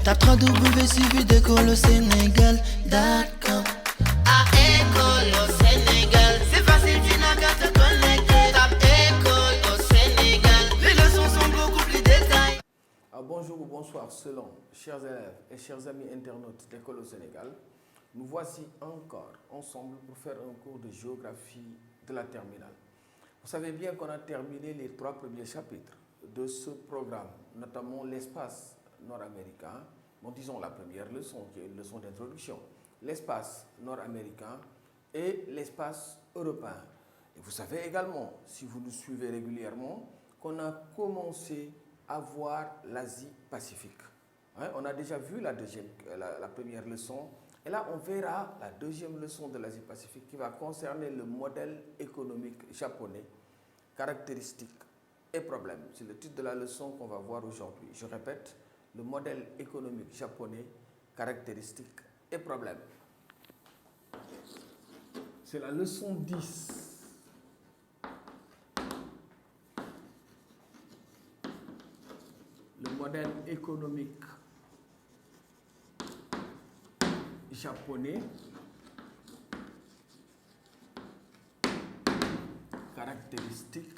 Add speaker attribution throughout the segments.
Speaker 1: Tape www.suividécole-au-sénégal.com. À École au Sénégal, c'est facile, tu n'as qu'à te connecter. Tape École au Sénégal, les leçons sont beaucoup plus détaillées.
Speaker 2: Bonjour ou bonsoir selon chers élèves et chers amis internautes d'École au Sénégal. Nous voici encore ensemble pour faire un cours de géographie de la terminale. Vous savez bien qu'on a terminé les 3 premiers chapitres de ce programme, notamment l'espace nord-américain. Bon, disons la première leçon, qui est une leçon d'introduction. L'espace nord-américain et l'espace européen. Et vous savez également, si vous nous suivez régulièrement, qu'on a commencé à voir l'Asie-Pacifique. Hein, on a déjà vu la première leçon. Et là, on verra la deuxième leçon de l'Asie-Pacifique qui va concerner le modèle économique japonais, caractéristiques et problèmes. C'est le titre de la leçon qu'on va voir aujourd'hui. Je répète, le modèle économique japonais, caractéristiques et problèmes. C'est la leçon 10. Le modèle économique japonais, caractéristiques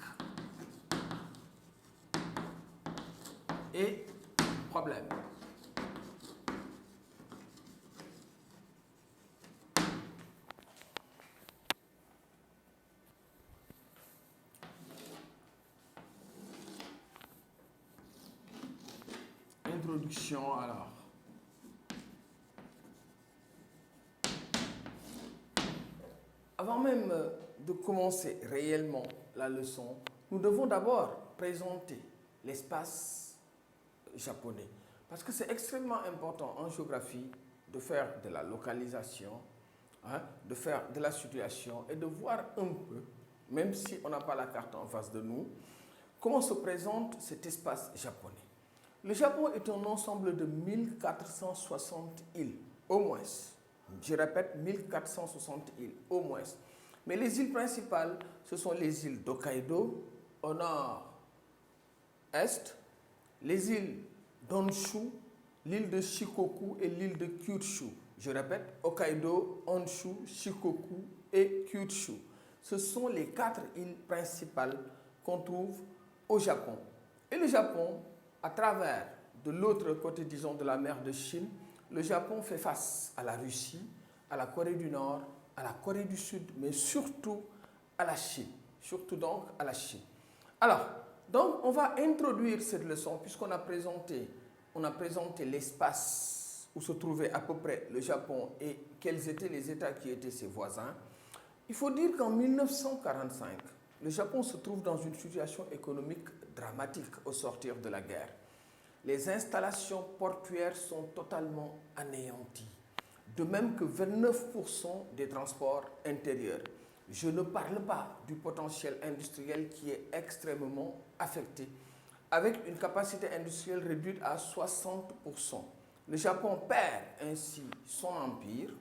Speaker 2: et problèmes. Introduction alors. Avant même de commencer réellement la leçon, nous devons d'abord présenter l'espace japonais. Parce que c'est extrêmement important en géographie de faire de la localisation, hein, de faire de la situation et de voir un peu, même si on n'a pas la carte en face de nous, comment se présente cet espace japonais. Le Japon est un ensemble de 1460 îles, au moins. Je répète, 1460 îles, au moins. Mais les îles principales, ce sont les îles d'Hokkaido, au nord-est, les îles d'Honshu, l'île de Shikoku et l'île de Kyushu. Je répète, Hokkaido, Honshu, Shikoku et Kyushu. Ce sont les 4 îles principales qu'on trouve au Japon. Et le Japon, à travers de l'autre côté, disons, de la mer de Chine, le Japon fait face à la Russie, à la Corée du Nord, à la Corée du Sud, mais surtout à la Chine. Surtout donc à la Chine. Alors, donc on va introduire cette leçon puisqu'on a présenté l'espace où se trouvait à peu près le Japon et quels étaient les États qui étaient ses voisins. Il faut dire qu'en 1945, le Japon se trouve dans une situation économique dramatique au sortir de la guerre. Les installations portuaires sont totalement anéanties, de même que 29% des transports intérieurs. Je ne parle pas du potentiel industriel qui est extrêmement affecté, avec une capacité industrielle réduite à 60%. Le Japon perd ainsi son empire,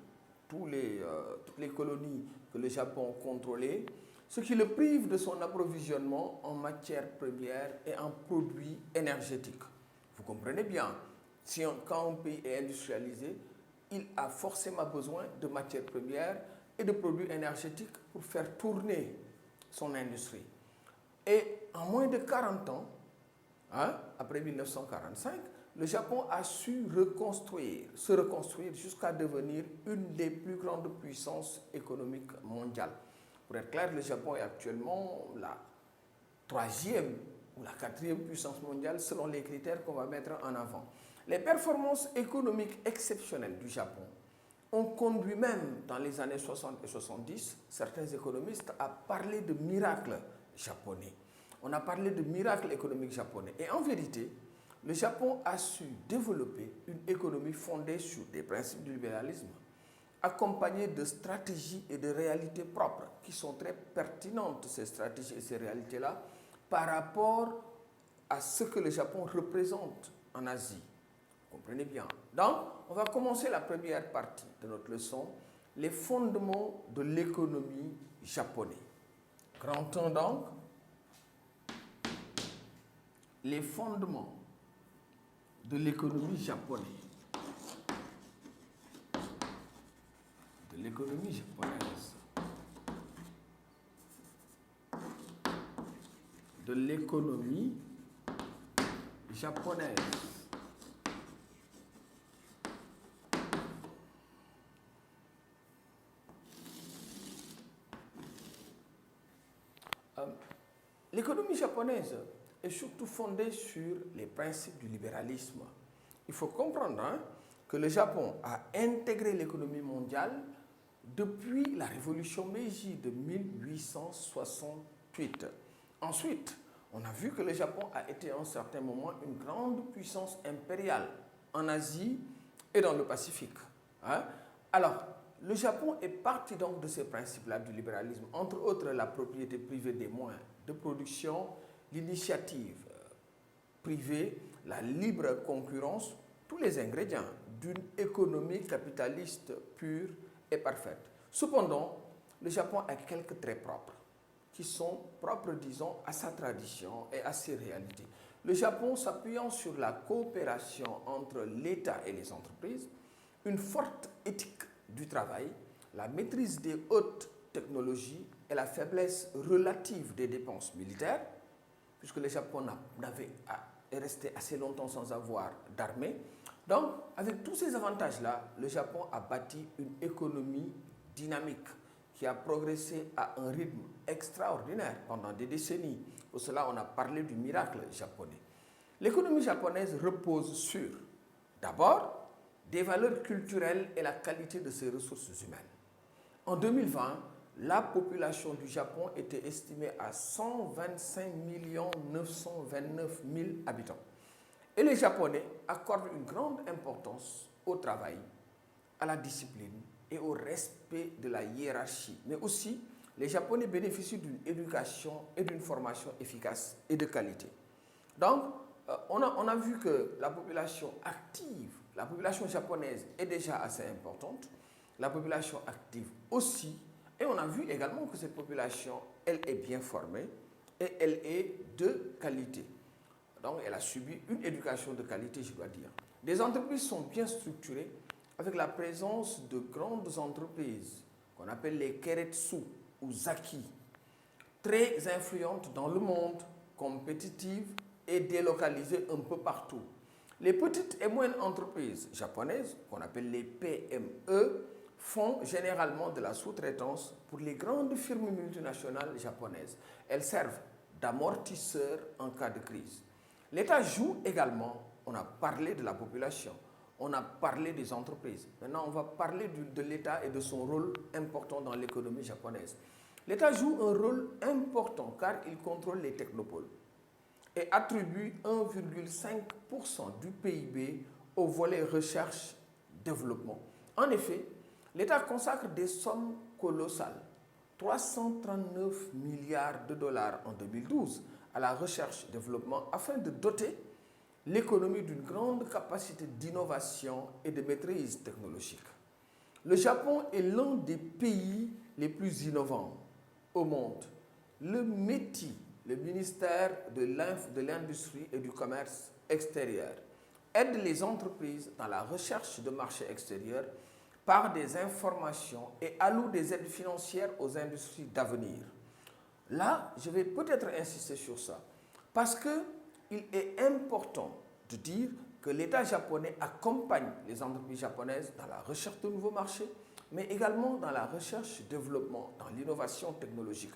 Speaker 2: toutes les colonies que le Japon contrôlait, ce qui le prive de son approvisionnement en matières premières et en produits énergétiques. Vous comprenez bien, quand un pays est industrialisé, il a forcément besoin de matières premières et de produits énergétiques pour faire tourner son industrie. Et en moins de 40 ans, hein, après 1945, le Japon a su se reconstruire jusqu'à devenir une des plus grandes puissances économiques mondiales. Pour être clair, le Japon est actuellement la 3e ou la 4e puissance mondiale selon les critères qu'on va mettre en avant. Les performances économiques exceptionnelles du Japon ont conduit même dans les années 60 et 70 certains économistes à parler de miracle japonais. On a parlé de miracle économique japonais. Et en vérité, le Japon a su développer une économie fondée sur des principes du libéralisme, accompagnée de stratégies et de réalités propres qui sont très pertinentes, ces stratégies et ces réalités-là, par rapport à ce que le Japon représente en Asie. Vous comprenez bien. Donc, on va commencer la première partie de notre leçon, les fondements de l'économie japonaise. Grand 1 donc, les fondements de l'économie japonaise. de l'économie japonaise. De l'économie japonaise. L'économie japonaise est surtout fondée sur les principes du libéralisme. Il faut comprendre que le Japon a intégré l'économie mondiale depuis la révolution Meiji de 1868. Ensuite, on a vu que le Japon a été à un certain moment une grande puissance impériale en Asie et dans le Pacifique. Alors, le Japon est parti donc de ces principes-là du libéralisme, entre autres la propriété privée des moyens de production, l'initiative privée, la libre concurrence, tous les ingrédients d'une économie capitaliste pure et parfaite. Cependant, le Japon a quelques traits propres, qui sont propres, disons, à sa tradition et à ses réalités. Le Japon, s'appuyant sur la coopération entre l'État et les entreprises, une forte éthique du travail, la maîtrise des hautes technologies et la faiblesse relative des dépenses militaires, puisque le Japon est resté assez longtemps sans avoir d'armée. Donc, avec tous ces avantages-là, le Japon a bâti une économie dynamique qui a progressé à un rythme extraordinaire pendant des décennies. Pour cela, on a parlé du miracle japonais. L'économie japonaise repose sur, d'abord, des valeurs culturelles et la qualité de ses ressources humaines. En 2020, la population du Japon était estimée à 125 929 000 habitants. Et les Japonais accordent une grande importance au travail, à la discipline et au respect de la hiérarchie. Mais aussi, les Japonais bénéficient d'une éducation et d'une formation efficace et de qualité. Donc, on a vu que la population active, la population japonaise est déjà assez importante, la population active aussi, et on a vu également que cette population, elle est bien formée et elle est de qualité. Donc, elle a subi une éducation de qualité, je dois dire. Les entreprises sont bien structurées avec la présence de grandes entreprises qu'on appelle les keiretsu ou zaki, très influentes dans le monde, compétitives et délocalisées un peu partout. Les petites et moyennes entreprises japonaises, qu'on appelle les PME, font généralement de la sous-traitance pour les grandes firmes multinationales japonaises. Elles servent d'amortisseurs en cas de crise. L'État joue également, on a parlé de la population, on a parlé des entreprises. Maintenant, on va parler de l'État et de son rôle important dans l'économie japonaise. L'État joue un rôle important car il contrôle les technopoles et attribue 1,5% du PIB au volet recherche-développement. En effet, l'État consacre des sommes colossales, 339 milliards de dollars en 2012, à la recherche-développement afin de doter l'économie d'une grande capacité d'innovation et de maîtrise technologique. Le Japon est l'un des pays les plus innovants au monde. Le METI, le ministère de l'Industrie et du Commerce extérieur, aide les entreprises dans la recherche de marchés extérieurs par des informations et alloue des aides financières aux industries d'avenir. Là, je vais peut-être insister sur ça, parce qu'il est important de dire que l'État japonais accompagne les entreprises japonaises dans la recherche de nouveaux marchés, mais également dans la recherche-développement, dans l'innovation technologique.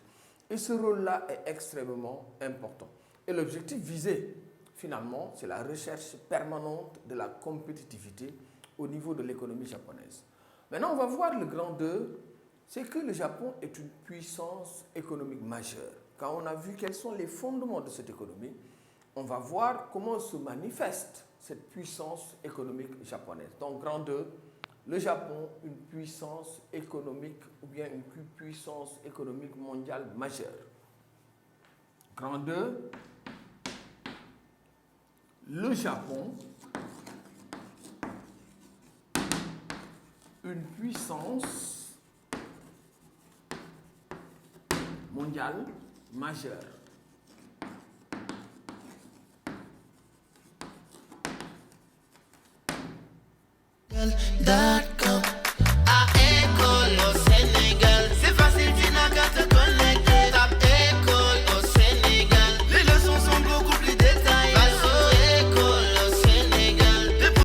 Speaker 2: Et ce rôle-là est extrêmement important. Et l'objectif visé, finalement, c'est la recherche permanente de la compétitivité au niveau de l'économie japonaise. Maintenant, on va voir le grand 2, c'est que le Japon est une puissance économique majeure. Quand on a vu quels sont les fondements de cette économie, on va voir comment se manifeste cette puissance économique japonaise. Donc, grand 2, le Japon, une puissance économique ou bien une puissance économique mondiale majeure. Grand 2, le Japon, une puissance mondiale majeure.
Speaker 1: That